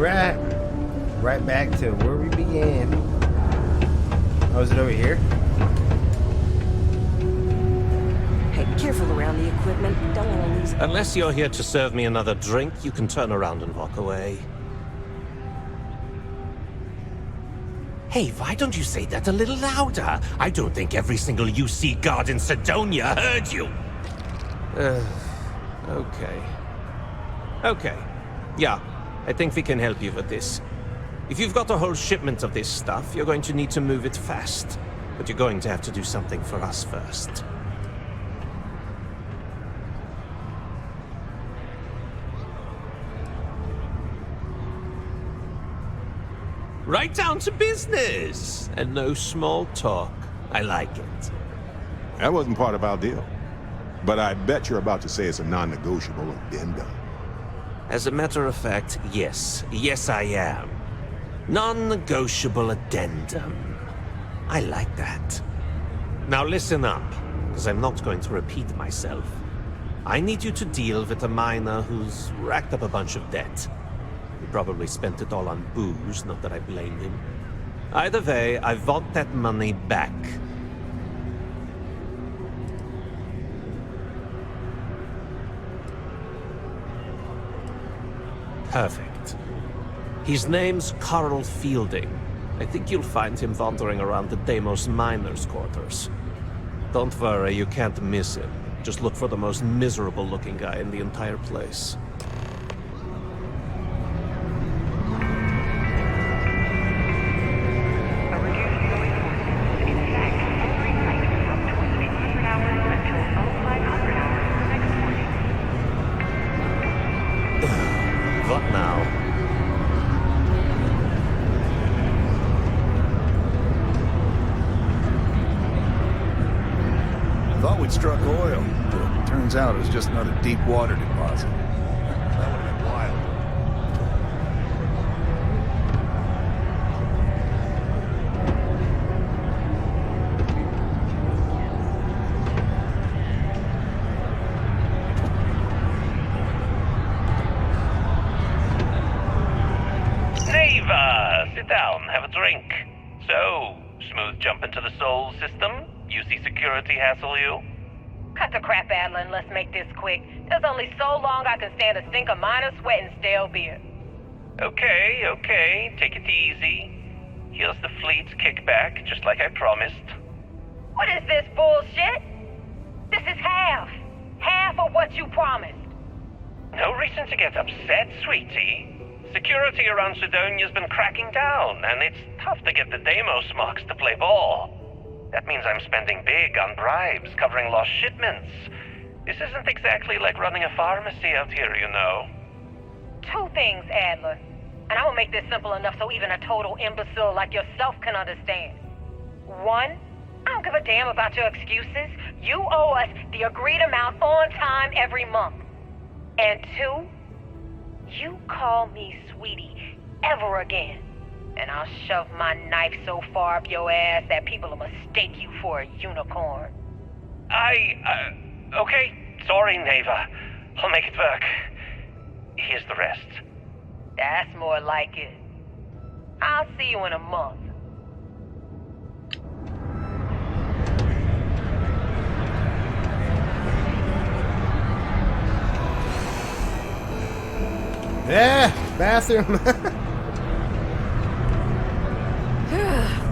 Alright. Right back to where we began. Oh, is it over here? Hey, be careful around the equipment. Don't want to lose... Unless you're here to serve me another drink, you can turn around and walk away. Hey, why don't you say that a little louder? I don't think every single UC guard in Sidonia heard you. Okay. Okay. Yeah, I think we can help you with this. If you've got a whole shipment of this stuff, you're going to need to move it fast. But you're going to have to do something for us first. Right down to business! And no small talk. I like it. That wasn't part of our deal. But I bet you're about to say it's a non-negotiable addendum. As a matter of fact, yes. Yes, I am. Non-negotiable addendum. I like that. Now listen up, because I'm not going to repeat myself. I need you to deal with a miner who's racked up a bunch of debt. He probably spent it all on booze, not that I blame him. Either way, I want that money back. Perfect. His name's Carl Fielding. I think you'll find him wandering around the Deimos miners' quarters. Don't worry, you can't miss him. Just look for the most miserable-looking guy in the entire place. What now? Thought we'd struck oil, but turns out it was just another deep water deposit. That would have been wild. Sit down, have a drink. So, smooth jump into the Soul system? UC security hassle you? Cut the crap, Adler, and let's make this quick. There's only so long I can stand a stink of minor sweat and stale beer. Okay, take it easy. Here's the fleet's kickback, just like I promised. What is this bullshit? This is half of what you promised. No reason to get upset, sweetie. Security around Sidonia's been cracking down, and it's tough to get the Deimos smocks to play ball. That means I'm spending big on bribes, covering lost shipments. This isn't exactly like running a pharmacy out here, you know. Two things, Adler. And I'm gonna make this simple enough so even a total imbecile like yourself can understand. One, I don't give a damn about your excuses. You owe us the agreed amount on time every month. And two, you call me sweetie ever again, and I'll shove my knife so far up your ass that people will mistake you for a unicorn. Okay. Sorry, Neva. I'll make it work. Here's the rest. That's more like it. I'll see you in a month. Yeah, bathroom.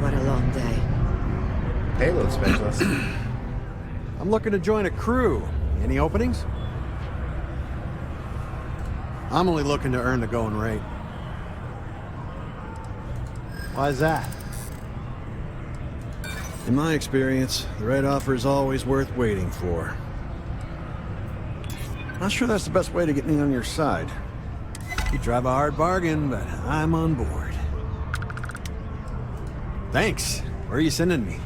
What a long day. Payload specialist. I'm looking to join a crew. Any openings? I'm only looking to earn the going rate. Why's that? In my experience, the right offer is always worth waiting for. Not sure that's the best way to get me on your side. You drive a hard bargain, but I'm on board. Thanks. Where are you sending me?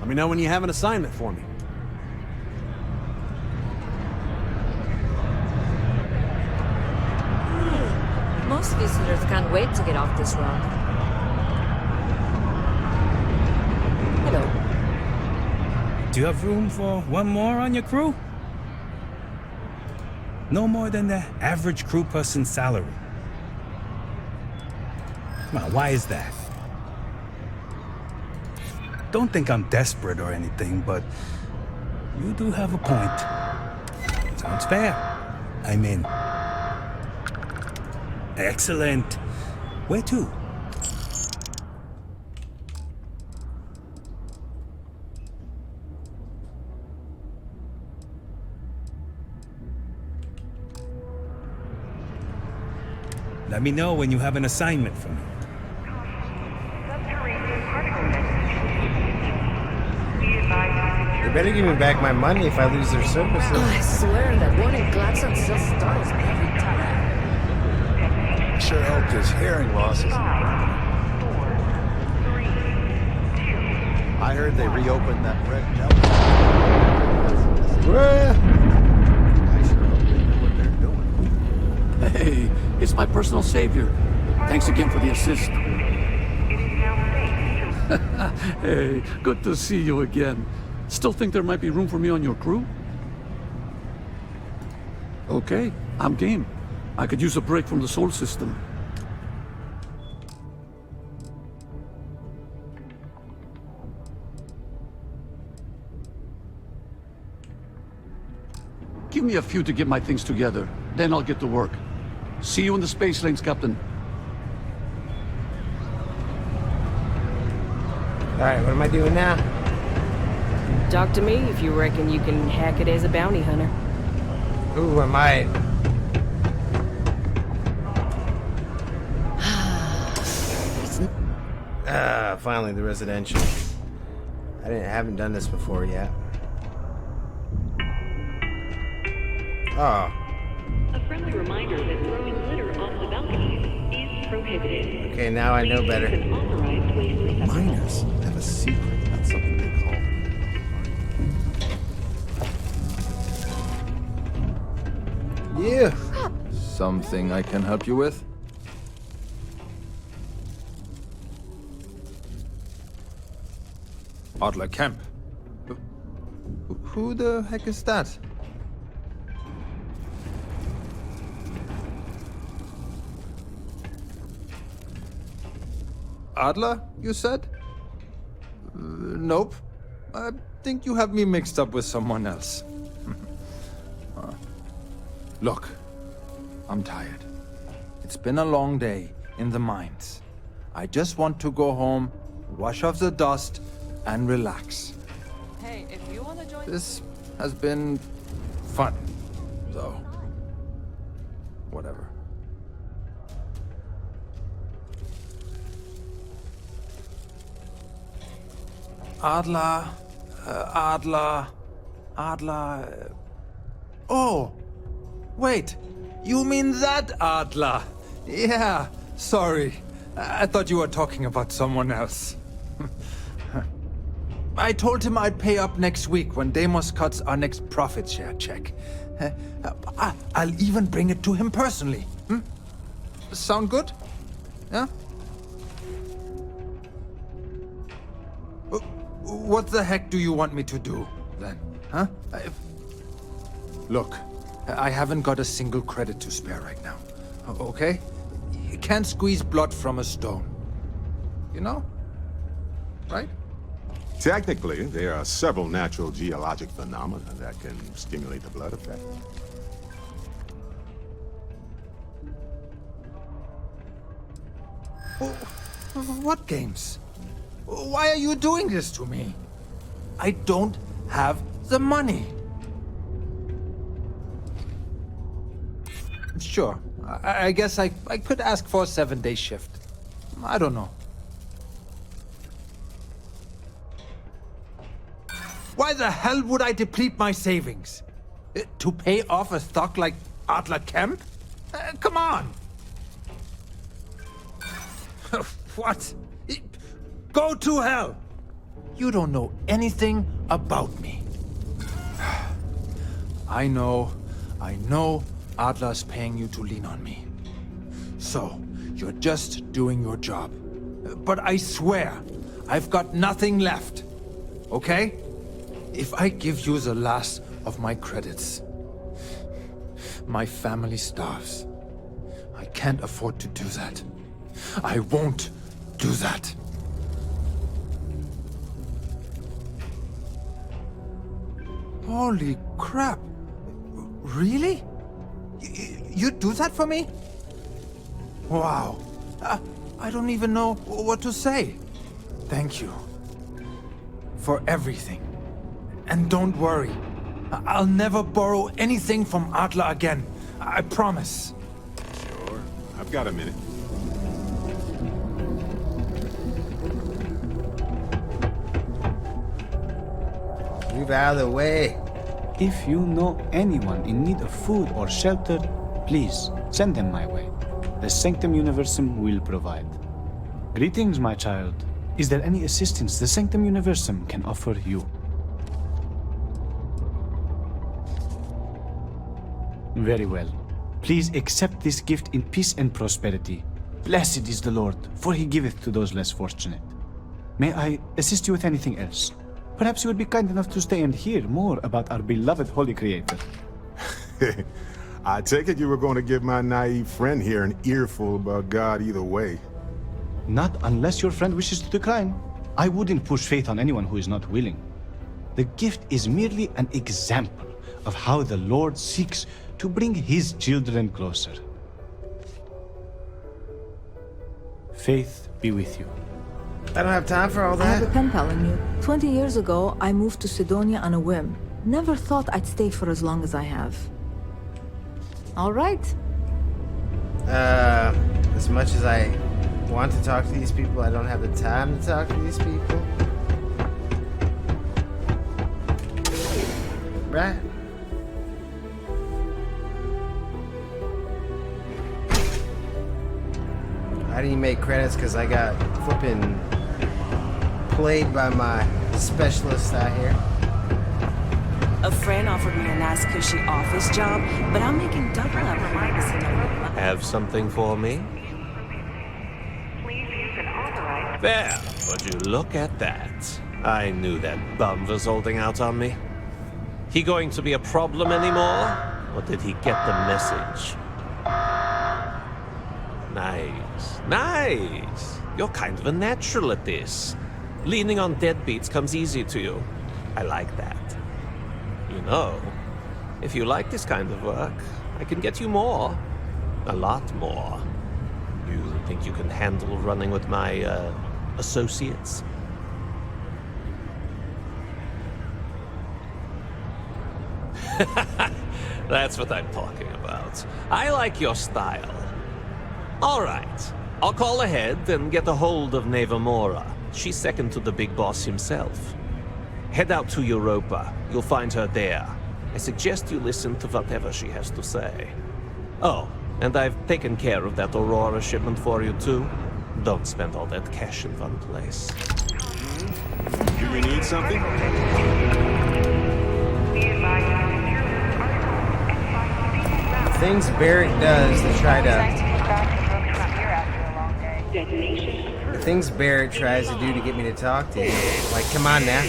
Let me know when you have an assignment for me. Most visitors can't wait to get off this rock. Hello. Do you have room for one more on your crew? No more than the average crew person's salary. Well, why is that? Don't think I'm desperate or anything, but you do have a point. Sounds fair. I'm in. Excellent. Where to? Let me know when you have an assignment for me. They better give me back my money if I lose their services. I swear that warning klaxon still startles me every time. Sure helped his hearing loss isn't permanent. I heard they reopened that red devil. Well, I sure hope they know what they're doing. Hey, it's my personal savior. Thanks again for the assist. Hey, good to see you again. Still think there might be room for me on your crew? Okay, I'm game. I could use a break from the soul system. Give me a few to get my things together, then I'll get to work. See you in the space lanes, Captain. alright, what am I doing now? Talk to me if you reckon you can hack it as a bounty hunter. Ooh, I might. Finally, the residential. Haven't done this before yet. Oh. A friendly reminder that throwing litter off the balconies is prohibited. Okay, now I know better. Miners have a secret. That's something they call. Yeah. Something I can help you with? Adler Kemp. Who the heck is that? Adler, you said? Nope. I think you have me mixed up with someone else. Look, I'm tired. It's been a long day in the mines. I just want to go home, wash off the dust, and relax. Hey, if you want to join... This has been fun, though. Whatever. Adler. Oh! Wait! You mean that Adler? Yeah, sorry. I thought you were talking about someone else. I told him I'd pay up next week when Deimos cuts our next profit share check. I'll even bring it to him personally. Sound good? Yeah? What the heck do you want me to do, then? Huh? Look, I haven't got a single credit to spare right now. Okay? You can't squeeze blood from a stone. You know? Right? Technically, there are several natural geologic phenomena that can stimulate the blood effect. What games? Why are you doing this to me? I don't have the money. Sure, I guess I could ask for a 7-day shift. I don't know. Why the hell would I deplete my savings? To pay off a stock like Adler Kemp? Come on! What? Go to hell! You don't know anything about me. I know Adler's paying you to lean on me. So, you're just doing your job. But I swear, I've got nothing left. Okay? If I give you the last of my credits, my family starves. I can't afford to do that. I won't do that. Holy crap. Really? You'd do that for me? Wow. I don't even know what to say. Thank you. For everything. And don't worry. I'll never borrow anything from Adler again. I promise. Sure. I've got a minute. Move out of the way. If you know anyone in need of food or shelter, please send them my way. The Sanctum Universum will provide. Greetings, my child. Is there any assistance the Sanctum Universum can offer you? Very well. Please accept this gift in peace and prosperity. Blessed is the Lord, for he giveth to those less fortunate. May I assist you with anything else? Perhaps you would be kind enough to stay and hear more about our beloved Holy Creator. I take it you were going to give my naive friend here an earful about God either way. Not unless your friend wishes to decline. I wouldn't push faith on anyone who is not willing. The gift is merely an example of how the Lord seeks to bring his children closer. Faith be with you. I don't have time for all I have that. a pen pal in you. 20 years ago, I moved to Sidonia on a whim. Never thought I'd stay for as long as I have. All right. As much as I want to talk to these people, I don't have the time to talk to these people. Right? How do you make credits? Because I got flipping played by my specialist out here. A friend offered me a nice cushy office job, but I'm making double up privacy. Have something for me? There, would you look at that? I knew that bum was holding out on me. He going to be a problem anymore? Or did he get the message? Nice, nice. You're kind of a natural at this. Leaning on deadbeats comes easy to you. I like that. You know, if you like this kind of work, I can get you more. A lot more. You think you can handle running with my, associates? That's what I'm talking about. I like your style. All right. I'll call ahead and get a hold of Nevamora. She's second to the big boss himself. Head out to Europa. You'll find her there. I suggest you listen to whatever she has to say. Oh, and I've taken care of that Aurora shipment for you too. Don't spend all that cash in one place. Do you need something? Things Barrett does to try to... The things Barrett tries to do to get me to talk to him. Like, come on now.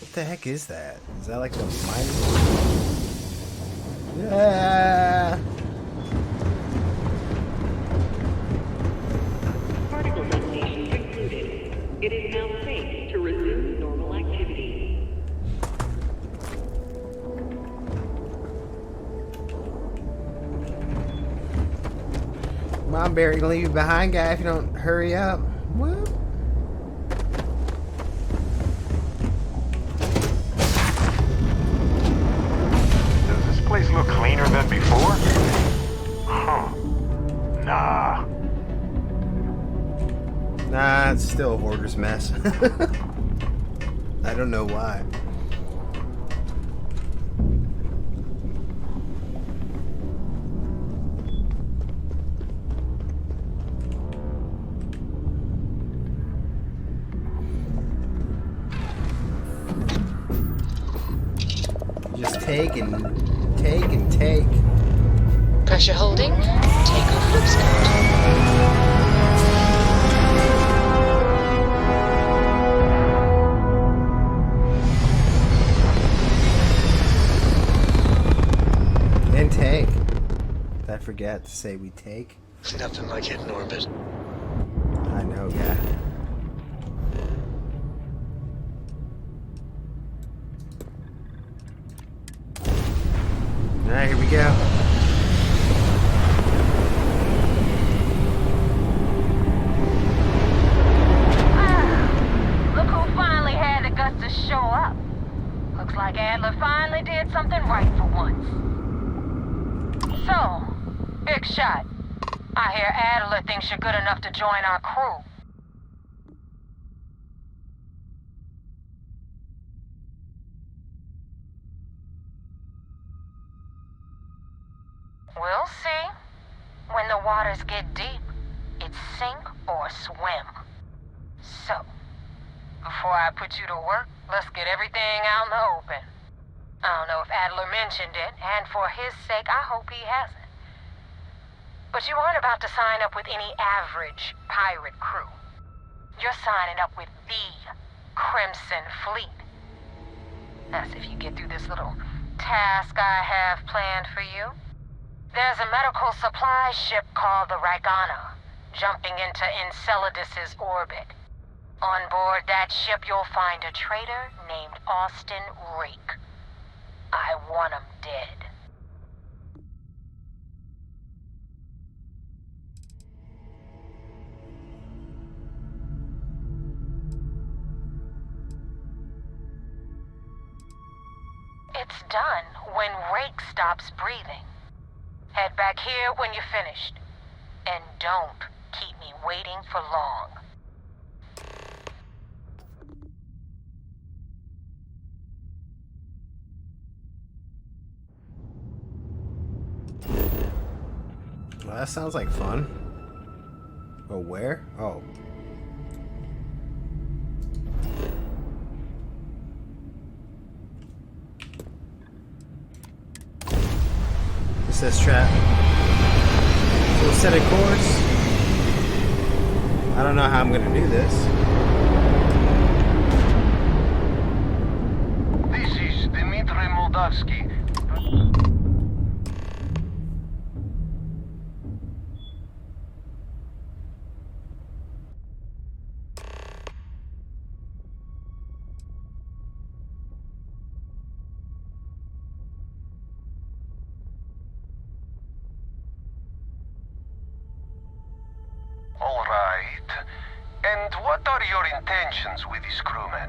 What the heck is that? Is that like a mine? Yeah. Particle detonation concluded. It is now safe to resume normal activity. Come on, Barrett, gonna leave you behind, guy, if you don't hurry up. What? Does this place look cleaner than before? Huh. Nah. Nah, it's still a hoarder's mess. I don't know why. take and take and take. Pressure holding. Takeoff looks good. And take. Did I forget to say we take? Nothing like hitting orbit. I know, yeah. Alright, here we go. Look who finally had the guts to show up. Looks like Adler finally did something right for once. So, big shot. I hear Adler thinks you're good enough to join our crew. We'll see. When the waters get deep, it's sink or swim. So, before I put you to work, let's get everything out in the open. I don't know if Adler mentioned it, and for his sake, I hope he hasn't. But you aren't about to sign up with any average pirate crew. You're signing up with the Crimson Fleet. That's if you get through this little task I have planned for you. There's a medical supply ship called the Ragana, jumping into Enceladus's orbit. On board that ship, you'll find a traitor named Austin Reek. I want him dead. It's done when Rake stops breathing. Head back here when you're finished. And don't keep me waiting for long. Well, that sounds like fun. Oh, where? Oh. It says trap. So set a course. I don't know how I'm gonna do this. This is Dmitry Moldavsky. All right. And what are your intentions with these crewmen?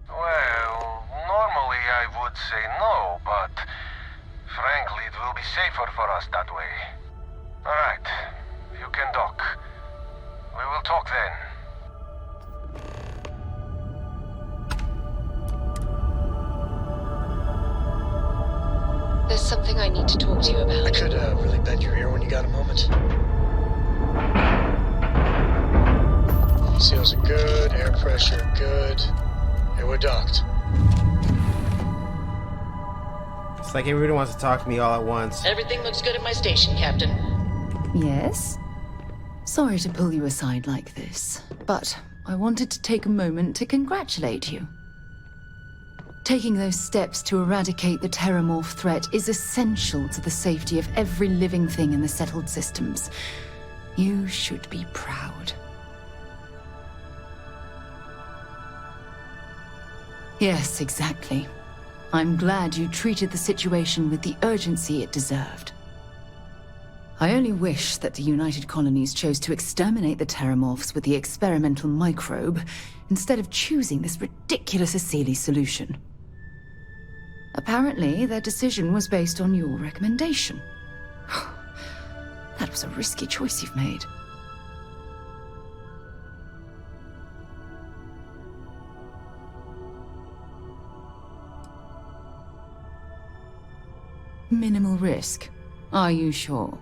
Well, normally I would say no, but frankly it will be safer for us that way. All right. You can dock. We will talk then. There's something I need to talk to you about. I could really bend your ear when you got a moment. Seals are good, air pressure good. And we're docked. It's like everybody wants to talk to me all at once. Everything looks good at my station, Captain. Yes? Sorry to pull you aside like this, but I wanted to take a moment to congratulate you. Taking those steps to eradicate the Terramorph threat is essential to the safety of every living thing in the settled systems. You should be proud. Yes, exactly. I'm glad you treated the situation with the urgency it deserved. I only wish that the United Colonies chose to exterminate the Terramorphs with the experimental microbe, instead of choosing this ridiculous Asili solution. Apparently, their decision was based on your recommendation. That was a risky choice you've made. Minimal risk. Are you sure?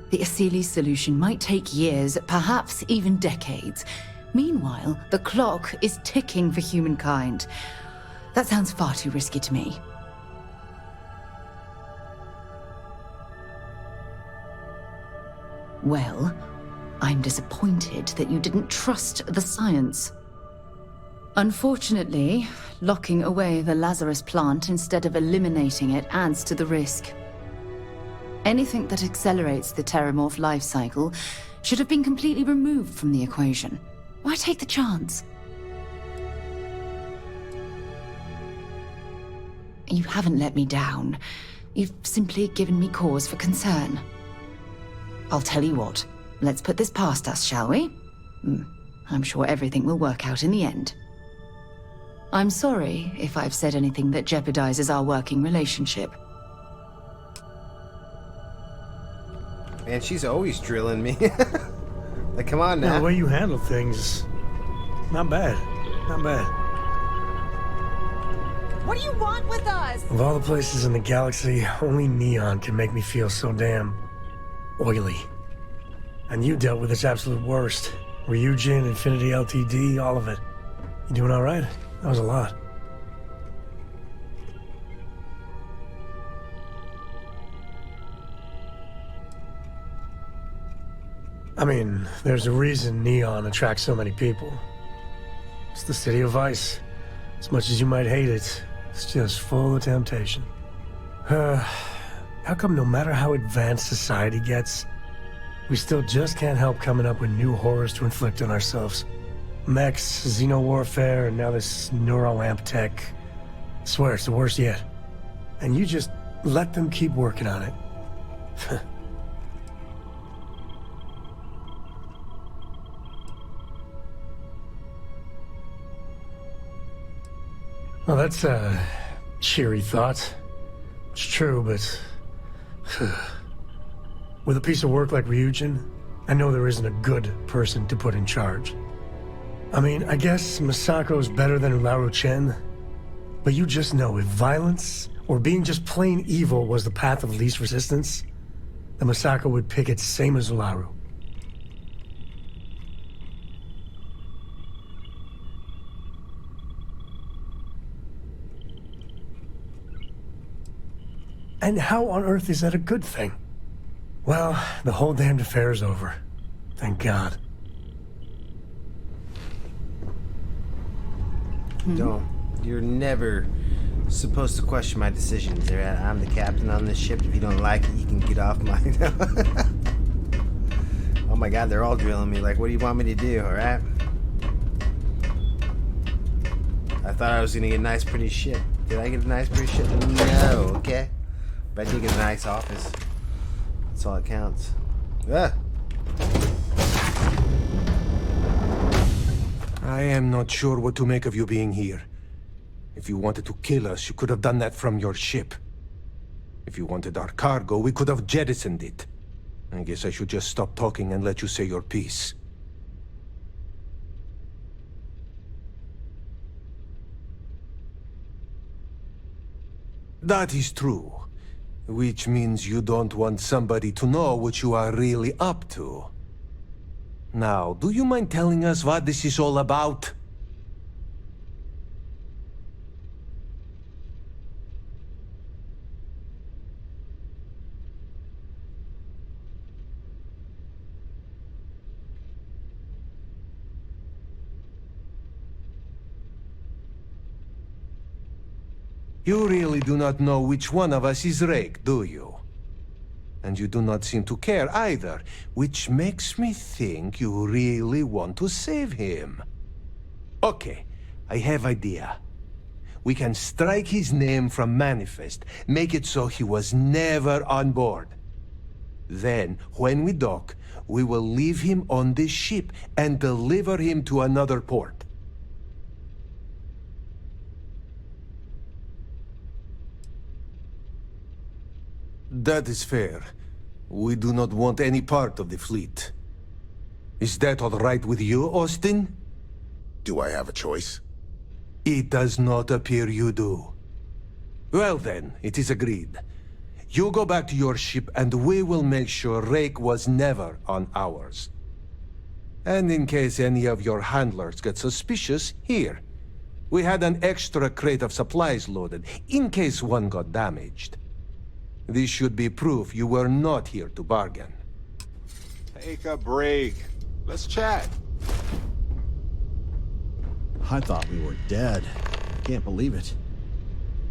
The Asili solution might take years, perhaps even decades. Meanwhile, the clock is ticking for humankind. That sounds far too risky to me. Well, I'm disappointed that you didn't trust the science. Unfortunately, locking away the Lazarus plant instead of eliminating it adds to the risk. Anything that accelerates the Terramorph life cycle should have been completely removed from the equation. Why take the chance? You haven't let me down. You've simply given me cause for concern. I'll tell you what, let's put this past us, shall we? I'm sure everything will work out in the end. I'm sorry if I've said anything that jeopardizes our working relationship. Man, she's always drilling me. Like, come on Yeah, now. the way you handle things, not bad. Not bad. What do you want with us? Of all the places in the galaxy, only Neon can make me feel so damn oily. And you dealt with its absolute worst. Ryujin, Infinity LTD, all of it. You doing all right? That was a lot. I mean, there's a reason Neon attracts so many people. It's the city of vice. As much as you might hate it, it's just full of temptation. How come no matter how advanced society gets, we still just can't help coming up with new horrors to inflict on ourselves? Mechs, xeno-warfare, and now this neuro-amp tech. I swear, it's the worst yet. And you just let them keep working on it. Well, that's a cheery thought. It's true, but... with a piece of work like Ryujin, I know there isn't a good person to put in charge. I mean, I guess Masako's better than Ularu Chen, but you just know if violence, or being just plain evil was the path of least resistance, then Masako would pick it same as Ularu. And how on earth is that a good thing? Well, the whole damned affair is over. Thank God. Don't. You're never supposed to question my decisions. I'm the captain on this ship. If you don't like it, you can get off my... Oh my God, they're all drilling me. Like, what do you want me to do, alright? I thought I was gonna get a nice, pretty ship. Did I get a nice, pretty ship? No, okay. But I did get a nice office. That's all that counts. Ah. I am not sure what to make of you being here. If you wanted to kill us, you could have done that from your ship. If you wanted our cargo, we could have jettisoned it. I guess I should just stop talking and let you say your piece. That is true. Which means you don't want somebody to know what you are really up to. Now, do you mind telling us what this is all about? You really do not know which one of us is Rake, do you? And you do not seem to care either, which makes me think you really want to save him. Okay, I have idea. We can strike his name from Manifest, make it so he was never on board. Then, when we dock, we will leave him on this ship and deliver him to another port. That is fair. We do not want any part of the fleet. Is that all right with you, Austin? Do I have a choice? It does not appear you do. Well then, it is agreed. You go back to your ship and we will make sure Rake was never on ours. And in case any of your handlers get suspicious, here. We had an extra crate of supplies loaded, in case one got damaged. This should be proof you were not here to bargain. Take a break. Let's chat. I thought we were dead. Can't believe it.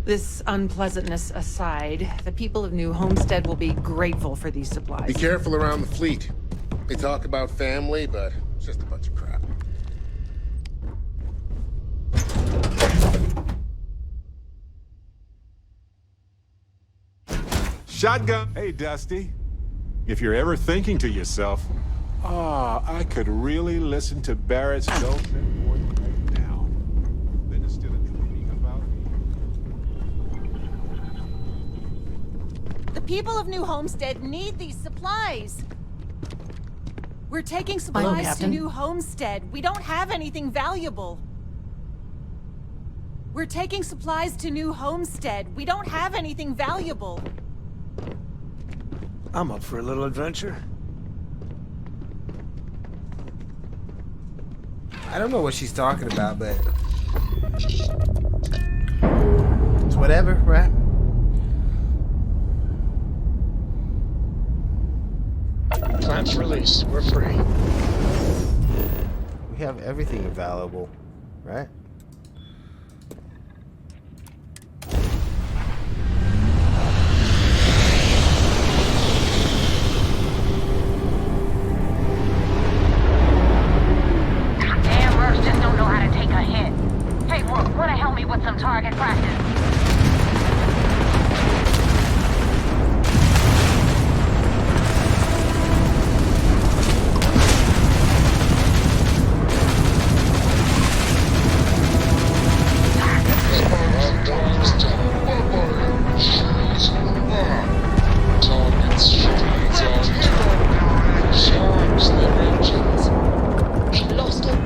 This unpleasantness aside, the people of New Homestead will be grateful for these supplies. Be careful around the fleet. They talk about family, but it's just a bunch of crap. Shotgun. Hey, Dusty. If you're ever thinking to yourself, I could really listen to Barrett's dulcet voice right now. Then instead of dreaming about The people of New Homestead need these supplies. We're taking supplies to Captain. New Homestead. We don't have anything valuable. We're taking supplies to New Homestead. We don't have anything valuable. I'm up for a little adventure. I don't know what she's talking about, but it's whatever, right? Plans released. We're free. We have everything available, right? Damn mercs just don't know how to take a hit. Hey, Rook, wanna help me with some target practice? Lost it.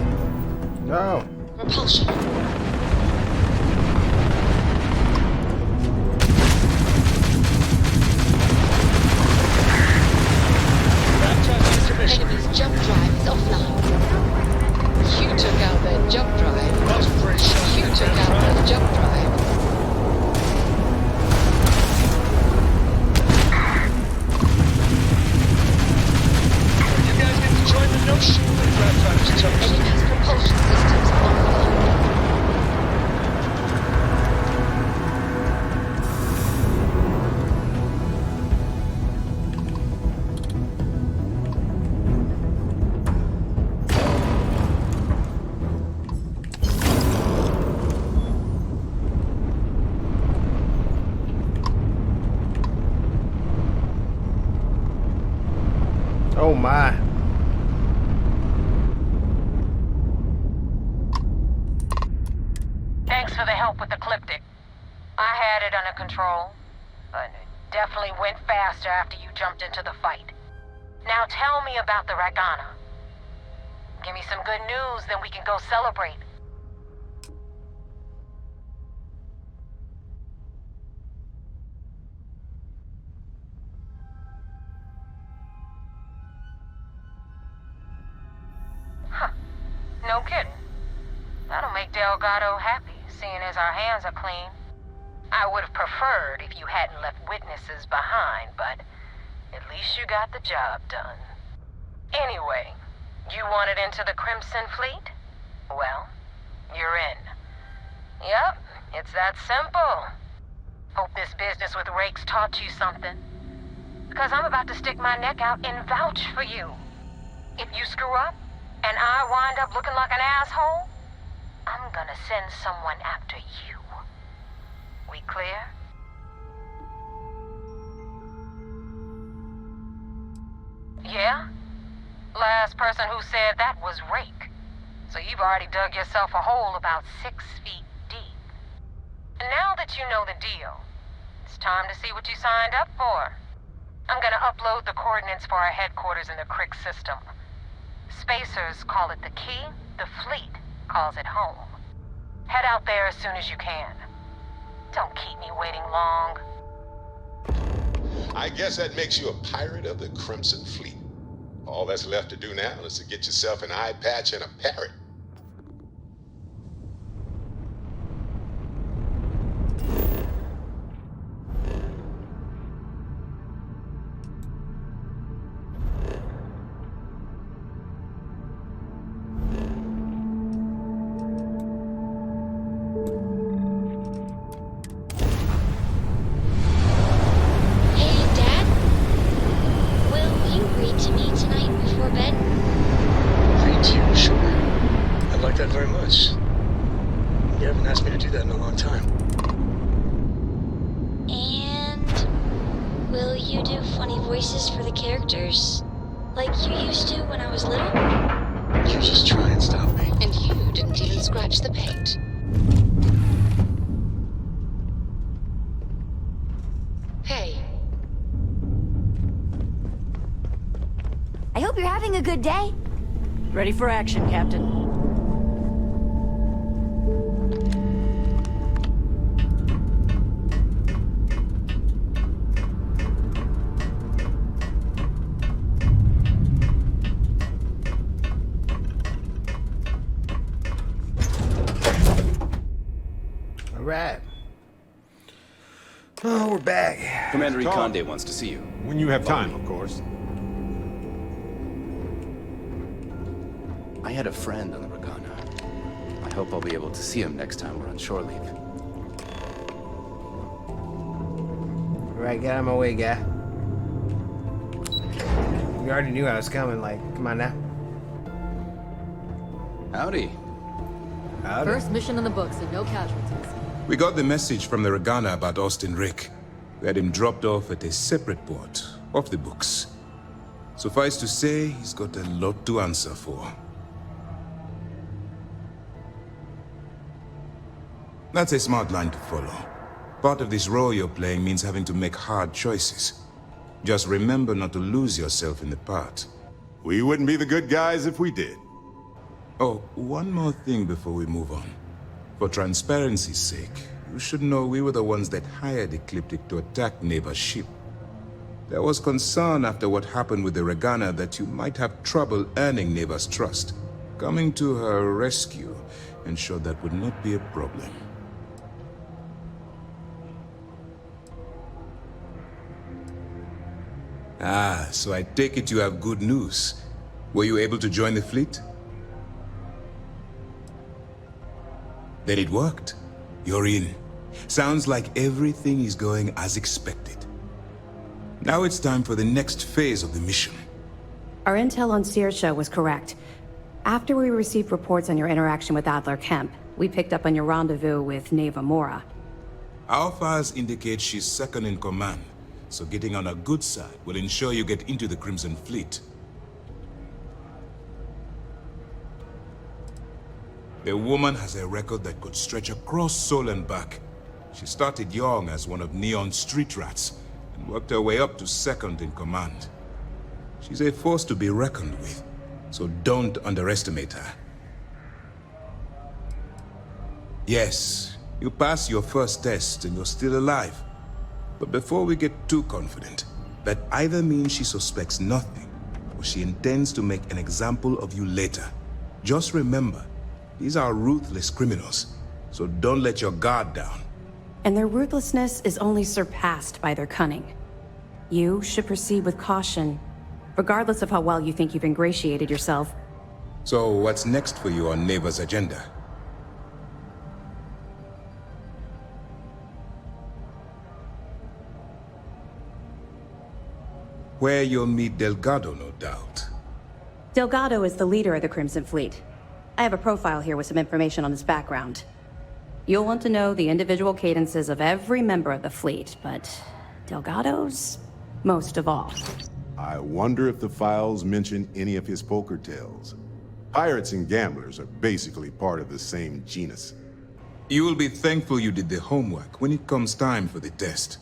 No. Repulsion. Enemy's jump drive is offline. You took out their jump drive. You took out their jump drive. You guys get to join the notion. Enemy's propulsion systems offline. Oh my. Thanks for the help with the Ecliptic. I had it under control, but it definitely went faster after you jumped into the fight. Now tell me about the Ragana. Give me some good news, then we can go celebrate. Huh. No kidding. That'll make Delgado happy, seeing as our hands are clean. I would have preferred if you hadn't left witnesses behind, but at least you got the job done. Anyway, you wanted into the Crimson Fleet? Well, you're in. Yep, it's that simple. Hope this business with Rake's taught you something. Because I'm about to stick my neck out and vouch for you. If you screw up, and I wind up looking like an asshole, I'm gonna send someone after you. We clear? Yeah? Last person who said that was Rake. So you've already dug yourself a hole about 6 feet deep. And now that you know the deal, it's time to see what you signed up for. I'm gonna upload the coordinates for our headquarters in the Crick system. Spacers call it the key, the fleet calls it home. Head out there as soon as you can. Don't keep me waiting long. I guess that makes you a pirate of the Crimson Fleet. All that's left to do now is to get yourself an eye patch and a parrot. Ready for action, Captain. All right. Oh, we're back. Commander Ikonde wants to see you. When you have time, of course. I had a friend on the Regana. I hope I'll be able to see him next time we're on shore leave. Alright, get out of my way, guy. You already knew I was coming, like, come on now. Howdy. Howdy. First mission in the books and no casualties. We got the message from the Regana about Austin Rick. We had him dropped off at a separate port, off the books. Suffice to say, he's got a lot to answer for. That's a smart line to follow. Part of this role you're playing means having to make hard choices. Just remember not to lose yourself in the part. We wouldn't be the good guys if we did. Oh, one more thing before we move on. For transparency's sake, you should know we were the ones that hired Ecliptic to attack Neva's ship. There was concern after what happened with the Regana that you might have trouble earning Neva's trust. Coming to her rescue ensured that would not be a problem. Ah, so I take it you have good news. Were you able to join the fleet? Then it worked. You're in. Sounds like everything is going as expected. Now it's time for the next phase of the mission. Our intel on Saoirse was correct. After we received reports on your interaction with Adler Kemp, we picked up on your rendezvous with Neva Mora. Our files indicate she's second in command, so getting on her good side will ensure you get into the Crimson Fleet. The woman has a record that could stretch across Sol and back. She started young as one of Neon's street rats, and worked her way up to second in command. She's a force to be reckoned with, so don't underestimate her. Yes, you passed your first test and you're still alive. But before we get too confident, that either means she suspects nothing, or she intends to make an example of you later. Just remember, these are ruthless criminals, so don't let your guard down. And their ruthlessness is only surpassed by their cunning. You should proceed with caution, regardless of how well you think you've ingratiated yourself. So what's next for you on Neva's agenda? Where you'll meet Delgado, no doubt. Delgado is the leader of the Crimson Fleet. I have a profile here with some information on his background. You'll want to know the individual cadences of every member of the fleet, but Delgado's most of all. I wonder if the files mention any of his poker tales. Pirates and gamblers are basically part of the same genus. You will be thankful you did the homework when it comes time for the test.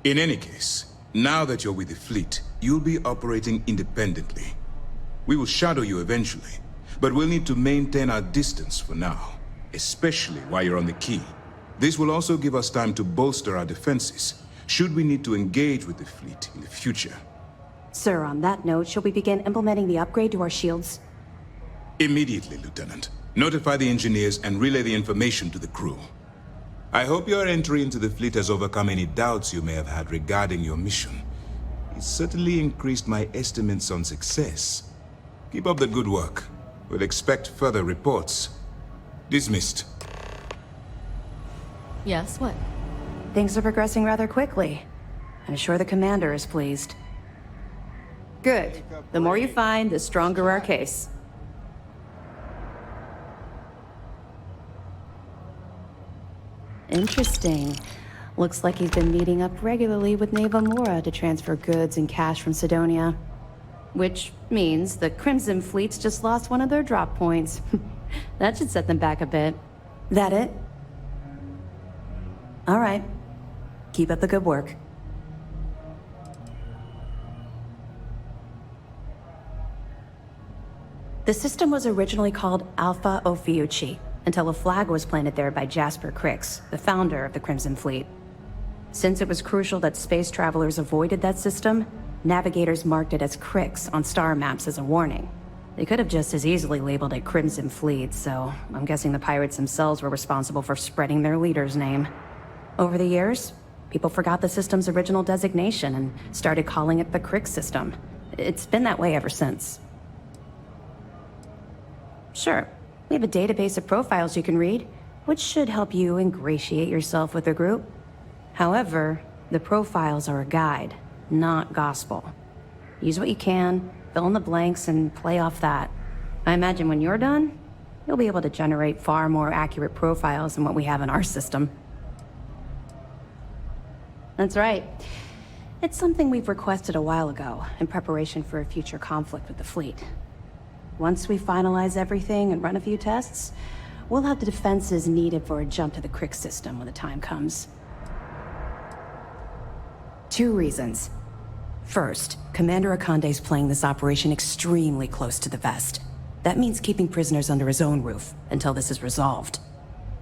In any case, now that you're with the fleet, you'll be operating independently. We will shadow you eventually, but we'll need to maintain our distance for now, especially while you're on the quay. This will also give us time to bolster our defenses, should we need to engage with the fleet in the future. Sir, on that note, shall we begin implementing the upgrade to our shields? Immediately, Lieutenant. Notify the engineers and relay the information to the crew. I hope your entry into the fleet has overcome any doubts you may have had regarding your mission. It certainly increased my estimates on success. Keep up the good work. We'll expect further reports. Dismissed. Yes, what? Things are progressing rather quickly. I'm sure the commander is pleased. Good. The more you find, the stronger our case. Interesting. Looks like he's been meeting up regularly with Neva Mora to transfer goods and cash from Sidonia. Which means the Crimson Fleet's just lost one of their drop points. That should set them back a bit. That it? All right. Keep up the good work. The system was originally called Alpha Ophiuchi, until a flag was planted there by Jasper Crix, the founder of the Crimson Fleet. Since it was crucial that space travelers avoided that system, navigators marked it as Crix on star maps as a warning. They could have just as easily labeled it Crimson Fleet, so I'm guessing the pirates themselves were responsible for spreading their leader's name. Over the years, people forgot the system's original designation and started calling it the Crix system. It's been that way ever since. Sure, we have a database of profiles you can read, which should help you ingratiate yourself with the group. However, the profiles are a guide, not gospel. Use what you can, fill in the blanks, and play off that. I imagine when you're done, you'll be able to generate far more accurate profiles than what we have in our system. That's right. It's something we've requested a while ago, in preparation for a future conflict with the fleet. Once we finalize everything and run a few tests, we'll have the defenses needed for a jump to the Crix system when the time comes. 2 reasons. First, Commander Akande's playing this operation extremely close to the vest. That means keeping prisoners under his own roof until this is resolved.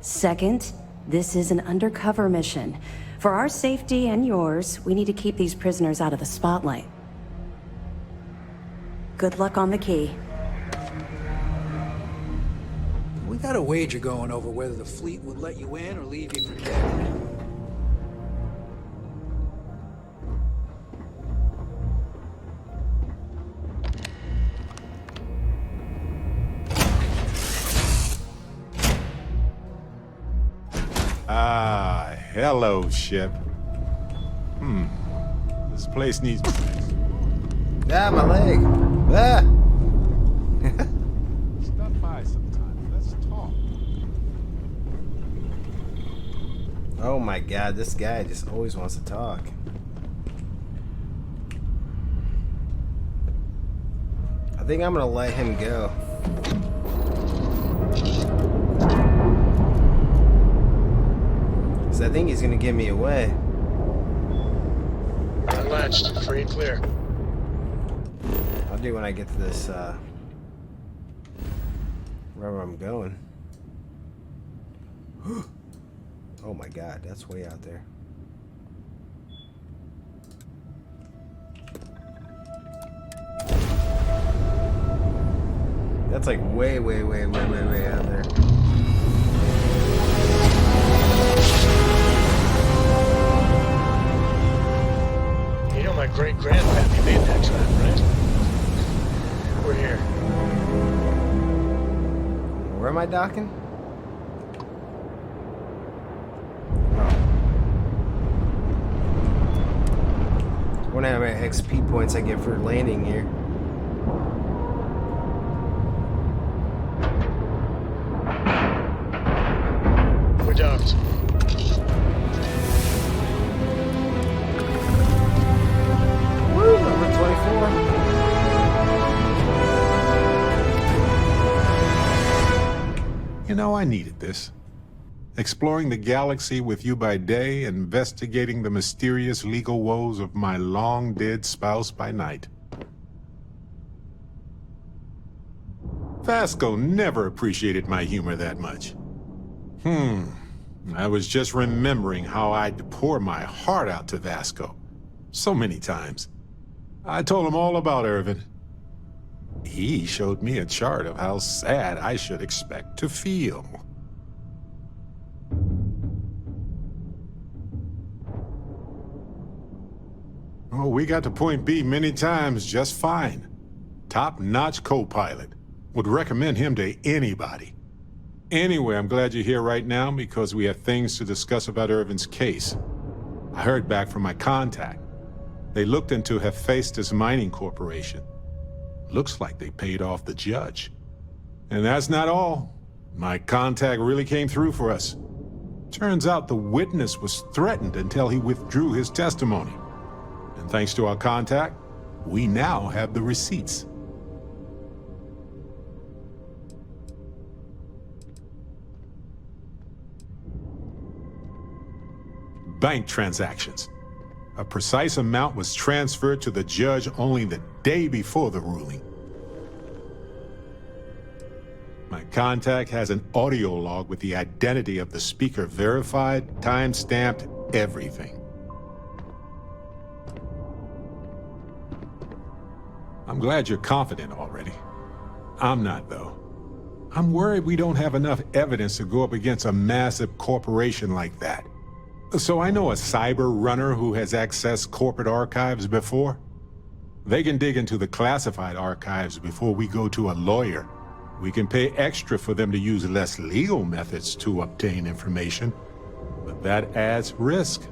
Second, this is an undercover mission. For our safety and yours, we need to keep these prisoners out of the spotlight. Good luck on the key. We got a wager going over whether the fleet would let you in or leave you for dead. Ah, hello, ship. This place needs... Ah, my leg. Ah! Stop by sometime. Let's talk. Oh my god, this guy just always wants to talk. I think I'm gonna let him go. I think he's gonna give me away. Unlatched, free and clear. I'll do when I get to this, wherever I'm going. Oh my god, that's way out there. That's like way out there. You know my great-grandpappy made that trap, right? We're here. Where am I docking? I wonder how many XP points I get for landing here. We're docked. Woo, number 24. You know, I needed this. Exploring the galaxy with you by day, investigating the mysterious legal woes of my long-dead spouse by night. Vasco never appreciated my humor that much. I was just remembering how I'd pour my heart out to Vasco. So many times. I told him all about Irvin. He showed me a chart of how sad I should expect to feel. Oh, we got to point B many times just fine. Top-notch co-pilot. Would recommend him to anybody. Anyway, I'm glad you're here right now because we have things to discuss about Irvin's case. I heard back from my contact. They looked into Hephaestus Mining Corporation. Looks like they paid off the judge. And that's not all. My contact really came through for us. Turns out the witness was threatened until he withdrew his testimony. And thanks to our contact, we now have the receipts. Bank transactions. A precise amount was transferred to the judge only the day before the ruling. My contact has an audio log with the identity of the speaker verified, time-stamped, everything. I'm glad you're confident already. I'm not, though. I'm worried we don't have enough evidence to go up against a massive corporation like that. So I know a cyber runner who has accessed corporate archives before. They can dig into the classified archives before we go to a lawyer. We can pay extra for them to use less legal methods to obtain information, but that adds risk.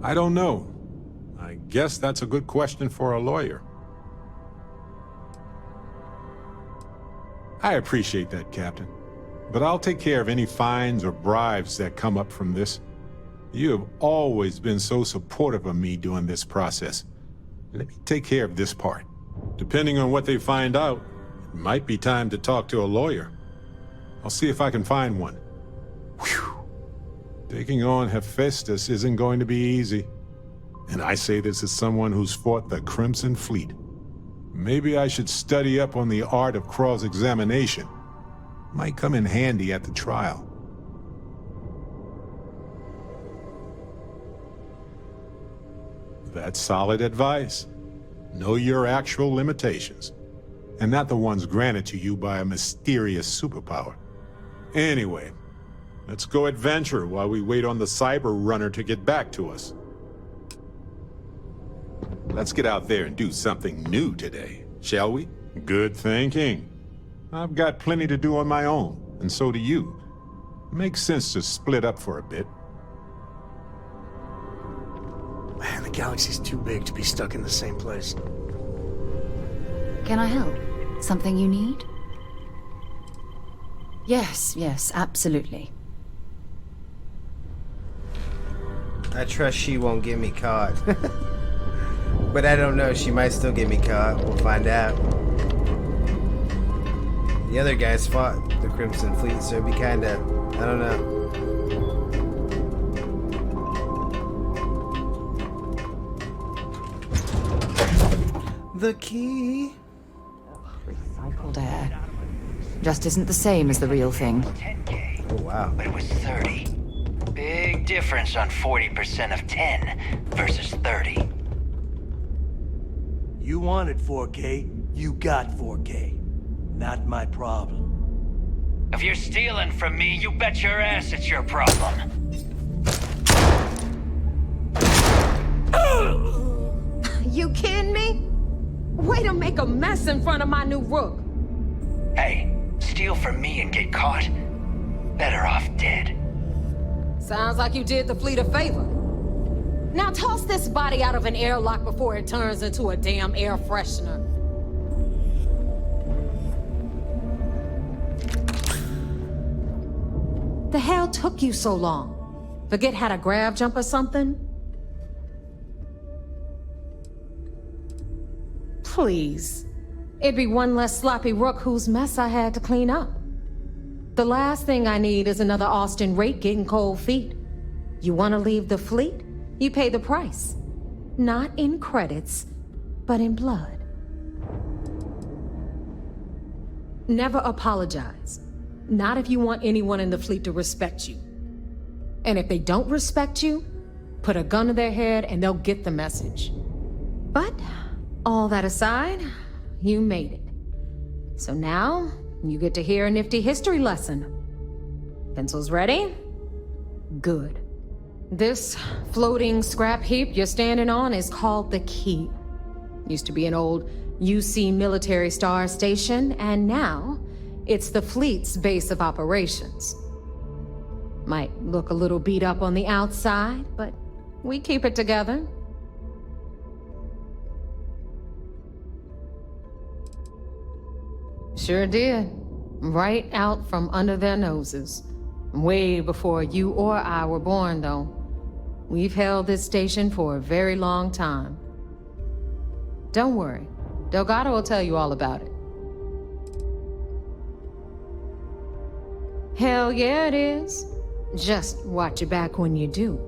I don't know. I guess that's a good question for a lawyer. I appreciate that, Captain. But I'll take care of any fines or bribes that come up from this. You have always been so supportive of me during this process. Let me take care of this part. Depending on what they find out, it might be time to talk to a lawyer. I'll see if I can find one. Whew. Taking on Hephaestus isn't going to be easy. And I say this as someone who's fought the Crimson Fleet. Maybe I should study up on the art of cross-examination. Might come in handy at the trial. That's solid advice. Know your actual limitations, and not the ones granted to you by a mysterious superpower. Anyway, let's go adventure while we wait on the cyber runner to get back to us. Let's get out there and do something new today, shall we? Good thinking. I've got plenty to do on my own, and so do you. Makes sense to split up for a bit. Man, the galaxy's too big to be stuck in the same place. Can I help? Something you need? Yes, absolutely. I trust she won't get me caught. But I don't know, she might still get me caught. We'll find out. The other guys fought the Crimson Fleet, so it'd be kinda, I don't know. The key. Recycled air. Just isn't the same as the real thing. Oh, wow. But it was 30. Big difference on 40% of 10 versus 30. You wanted 4K, you got 4K. Not my problem. If you're stealing from me, you bet your ass it's your problem. You kidding me? Way to make a mess in front of my new rook. Hey, steal from me and get caught. Better off dead. Sounds like you did the fleet a favor. Now toss this body out of an airlock before it turns into a damn air freshener. The hell took you so long? Forget how to grav jump or something? Please. It'd be one less sloppy rook whose mess I had to clean up. The last thing I need is another Austin rake getting cold feet. You want to leave the fleet? You pay the price. Not in credits, but in blood. Never apologize. Not if you want anyone in the fleet to respect you. And if they don't respect you, put a gun to their head and they'll get the message. But, all that aside, you made it. So now, you get to hear a nifty history lesson. Pencils ready? Good. This floating scrap heap you're standing on is called the Key. Used to be an old UC military star station, and now it's the fleet's base of operations. Might look a little beat up on the outside, but we keep it together. Sure did. Right out from under their noses. Way before you or I were born, though. We've held this station for a very long time. Don't worry. Delgado will tell you all about it. Hell yeah, it is. Just watch your back when you do.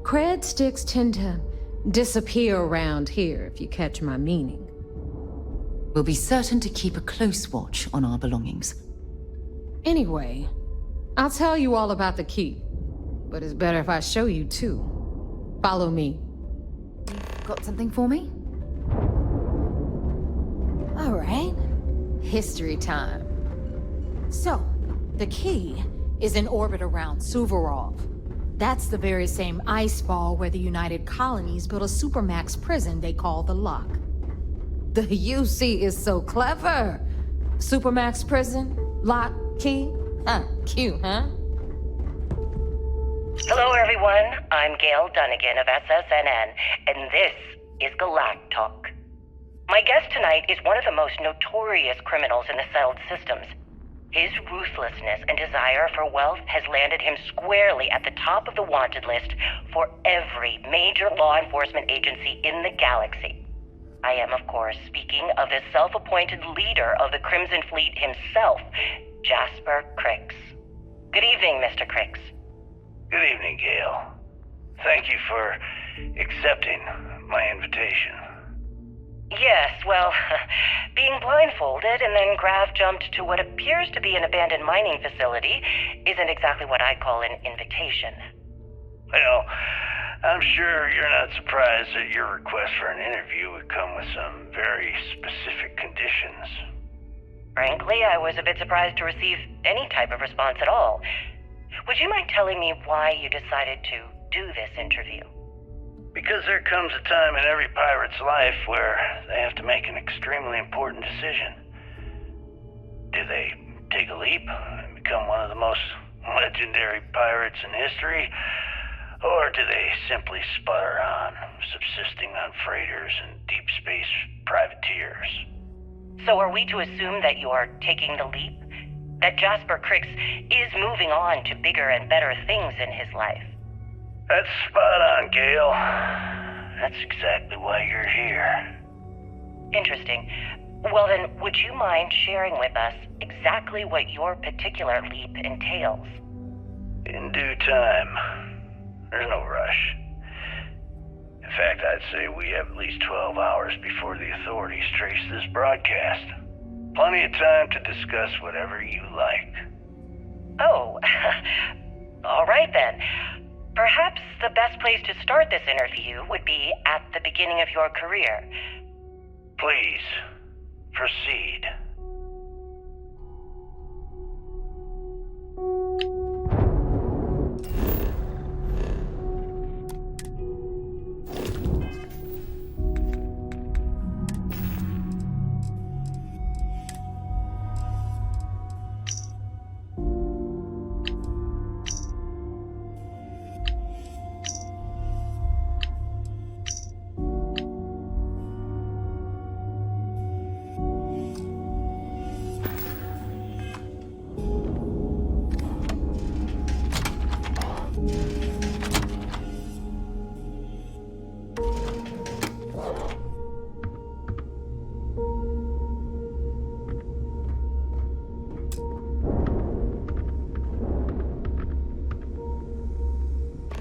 Cred sticks tend to disappear around here, if you catch my meaning. We'll be certain to keep a close watch on our belongings. Anyway, I'll tell you all about the Key. But it's better if I show you too. Follow me. Got something for me? All right. History time. So, the Key is in orbit around Suvorov. That's the very same ice ball where the United Colonies built a supermax prison they call the Lock. The UC is so clever. Supermax prison, Lock, Key. Cute, huh? Hello, everyone. I'm Gail Dunnigan of SSNN, and this is Galactalk. My guest tonight is one of the most notorious criminals in the settled systems. His ruthlessness and desire for wealth has landed him squarely at the top of the wanted list for every major law enforcement agency in the galaxy. I am, of course, speaking of the self-appointed leader of the Crimson Fleet himself, Jasper Crix. Good evening, Mr. Crix. Good evening, Gail. Thank you for accepting my invitation. Yes, well, being blindfolded and then Grav jumped to what appears to be an abandoned mining facility isn't exactly what I call an invitation. Well, I'm sure you're not surprised that your request for an interview would come with some very specific conditions. Frankly, I was a bit surprised to receive any type of response at all. Would you mind telling me why you decided to do this interview? Because there comes a time in every pirate's life where they have to make an extremely important decision. Do they take a leap and become one of the most legendary pirates in history? Or do they simply sputter on, subsisting on freighters and deep space privateers? So are we to assume that you are taking the leap? That Jasper Crix is moving on to bigger and better things in his life? That's spot on, Gail. That's exactly why you're here. Interesting. Well then, would you mind sharing with us exactly what your particular leap entails? In due time. There's no rush. In fact, I'd say we have at least 12 hours before the authorities trace this broadcast. Plenty of time to discuss whatever you like. Oh, all right then. Perhaps the best place to start this interview would be at the beginning of your career. Please, proceed.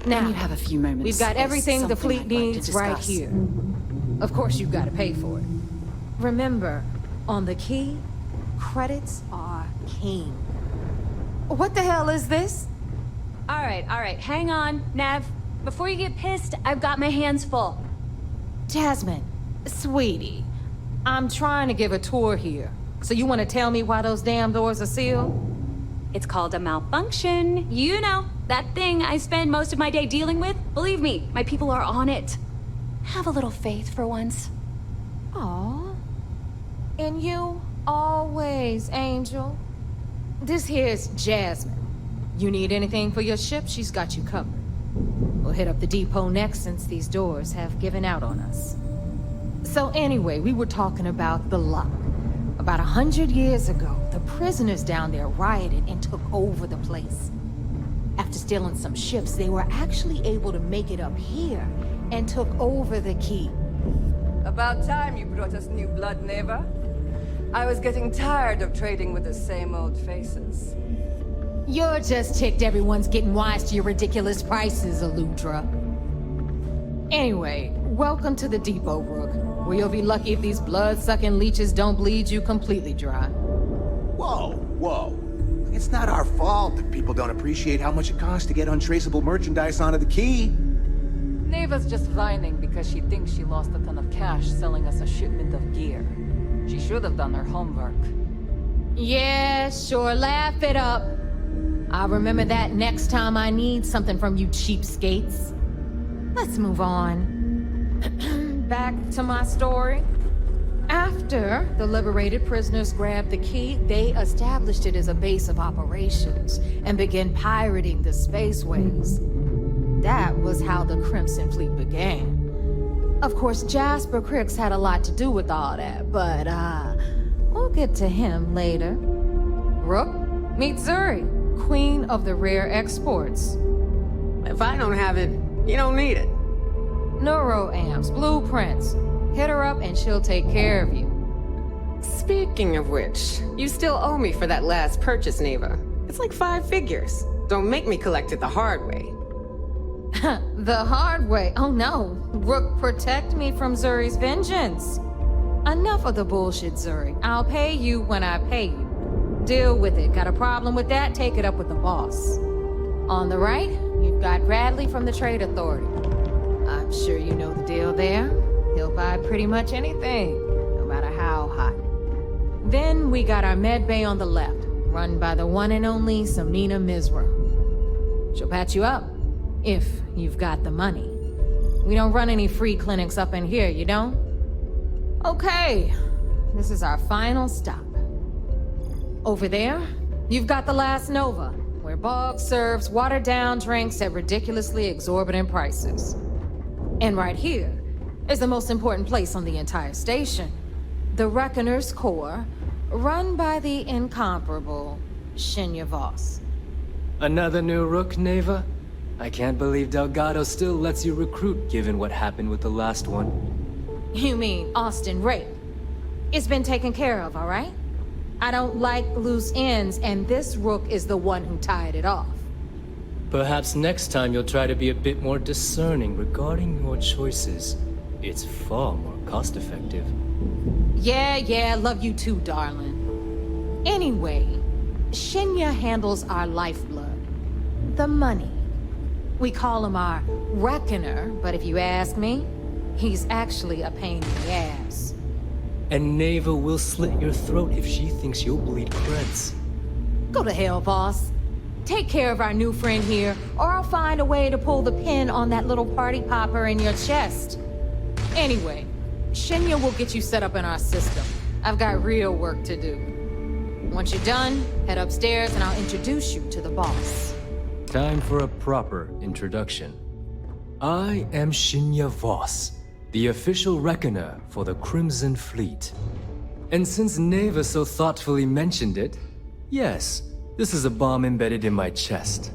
Now, you have a few moments. We've got There's everything the something fleet I'd like to needs right discuss. here. Of course, you've got to pay for it. Remember, on the Key, credits are king. What the hell is this? All right, hang on, Nev. Before you get pissed, I've got my hands full. Jasmine, sweetie, I'm trying to give a tour here. So you want to tell me why those damn doors are sealed? It's called a malfunction. You know, that thing I spend most of my day dealing with. Believe me, my people are on it. Have a little faith for once. Aw. And you, always, Angel. This here's Jasmine. You need anything for your ship, she's got you covered. We'll hit up the depot next since these doors have given out on us. So anyway, we were talking about the lock. About 100 years ago, the prisoners down there rioted and took over the place. After stealing some ships, they were actually able to make it up here and took over the key. About time you brought us new blood, Neva. I was getting tired of trading with the same old faces. You're just ticked everyone's getting wise to your ridiculous prices, Aludra. Anyway, welcome to the depot, Rook, where you'll be lucky if these blood-sucking leeches don't bleed you completely dry. Whoa, whoa. It's not our fault that people don't appreciate how much it costs to get untraceable merchandise onto the key. Neva's just whining because she thinks she lost a ton of cash selling us a shipment of gear. She should have done her homework. Yeah, sure, laugh it up. I'll remember that next time I need something from you cheapskates. Let's move on. Back to my story. After the liberated prisoners grabbed the key, they established it as a base of operations and began pirating the spaceways. That was how the Crimson Fleet began. Of course, Jasper Cricks had a lot to do with all that, but we'll get to him later. Rook, meet Zuri, Queen of the Rare Exports. If I don't have it, you don't need it. Neuroamps, blueprints. Hit her up and she'll take care of you. Speaking of which, you still owe me for that last purchase, Neva. It's like 5 figures. Don't make me collect it the hard way. The hard way? Oh no. Rook, protect me from Zuri's vengeance. Enough of the bullshit, Zuri. I'll pay you when I pay you. Deal with it. Got a problem with that? Take it up with the boss. On the right, you've got Bradley from the Trade Authority. I'm sure you know the deal there. He'll buy pretty much anything, no matter how hot. Then we got our med bay on the left, run by the one and only Samnina Mizra. She'll patch you up, if you've got the money. We don't run any free clinics up in here, you don't? Okay, this is our final stop. Over there, you've got the Last Nova, where Bog serves watered-down drinks at ridiculously exorbitant prices. And right here is the most important place on the entire station, the Reckoner's Core, run by the incomparable Shinya Voss. Another new Rook, Neva? I can't believe Delgado still lets you recruit, given what happened with the last one. You mean Austin Rape? It's been taken care of, all right? I don't like loose ends, and this Rook is the one who tied it off. Perhaps next time you'll try to be a bit more discerning regarding your choices. It's far more cost-effective. Yeah, love you too, darling. Anyway, Shinya handles our lifeblood. The money. We call him our Reckoner, but if you ask me, he's actually a pain in the ass. And Neva will slit your throat if she thinks you'll bleed creds. Go to hell, boss. Take care of our new friend here, or I'll find a way to pull the pin on that little party popper in your chest. Anyway, Shinya will get you set up in our system. I've got real work to do. Once you're done, head upstairs and I'll introduce you to the boss. Time for a proper introduction. I am Shinya Voss, the official Reckoner for the Crimson Fleet. And since Neva so thoughtfully mentioned it, yes, this is a bomb embedded in my chest.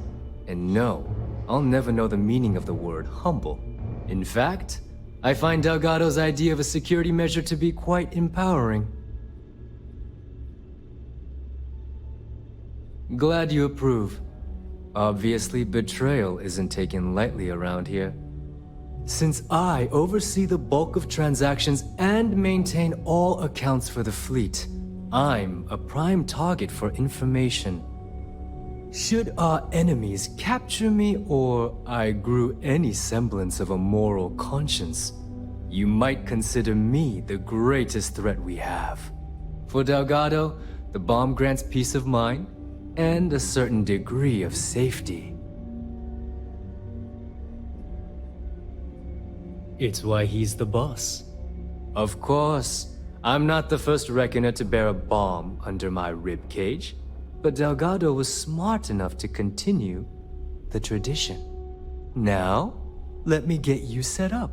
And no, I'll never know the meaning of the word humble. In fact, I find Delgado's idea of a security measure to be quite empowering. Glad you approve. Obviously, betrayal isn't taken lightly around here. Since I oversee the bulk of transactions and maintain all accounts for the fleet, I'm a prime target for information. Should our enemies capture me or I grew any semblance of a moral conscience, you might consider me the greatest threat we have. For Delgado, the bomb grants peace of mind and a certain degree of safety. It's why he's the boss. Of course, I'm not the first reckoner to bear a bomb under my ribcage, but Delgado was smart enough to continue the tradition. Now, let me get you set up.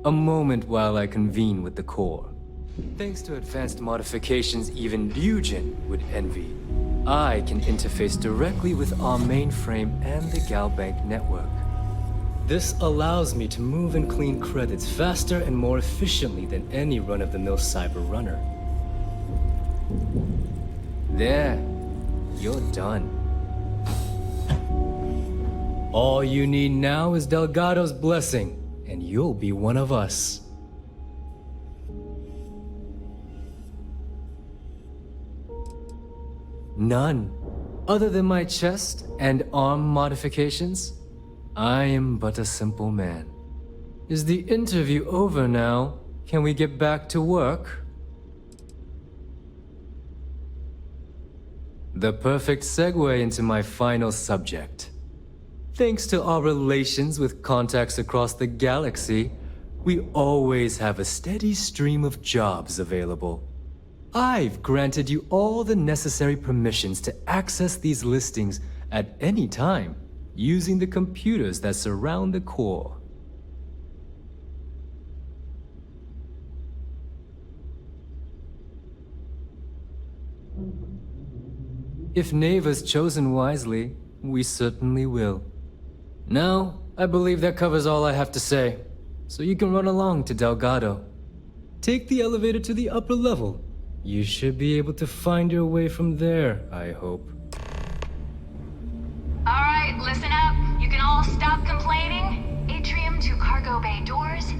A moment while I convene with the core. Thanks to advanced modifications even Ryujin would envy, I can interface directly with our mainframe and the Galbank network. This allows me to move and clean credits faster and more efficiently than any run-of-the-mill cyber runner. There, you're done. All you need now is Delgado's blessing, and you'll be one of us. None. Other than my chest and arm modifications, I am but a simple man. Is the interview over now? Can we get back to work? The perfect segue into my final subject. Thanks to our relations with contacts across the galaxy, we always have a steady stream of jobs available. I've granted you all the necessary permissions to access these listings at any time, using the computers that surround the core. If Neva's chosen wisely, we certainly will. Now, I believe that covers all I have to say, so you can run along to Delgado. Take the elevator to the upper level. You should be able to find your way from there, I hope. Alright, listen up. You can all stop complaining. Atrium to cargo bay doors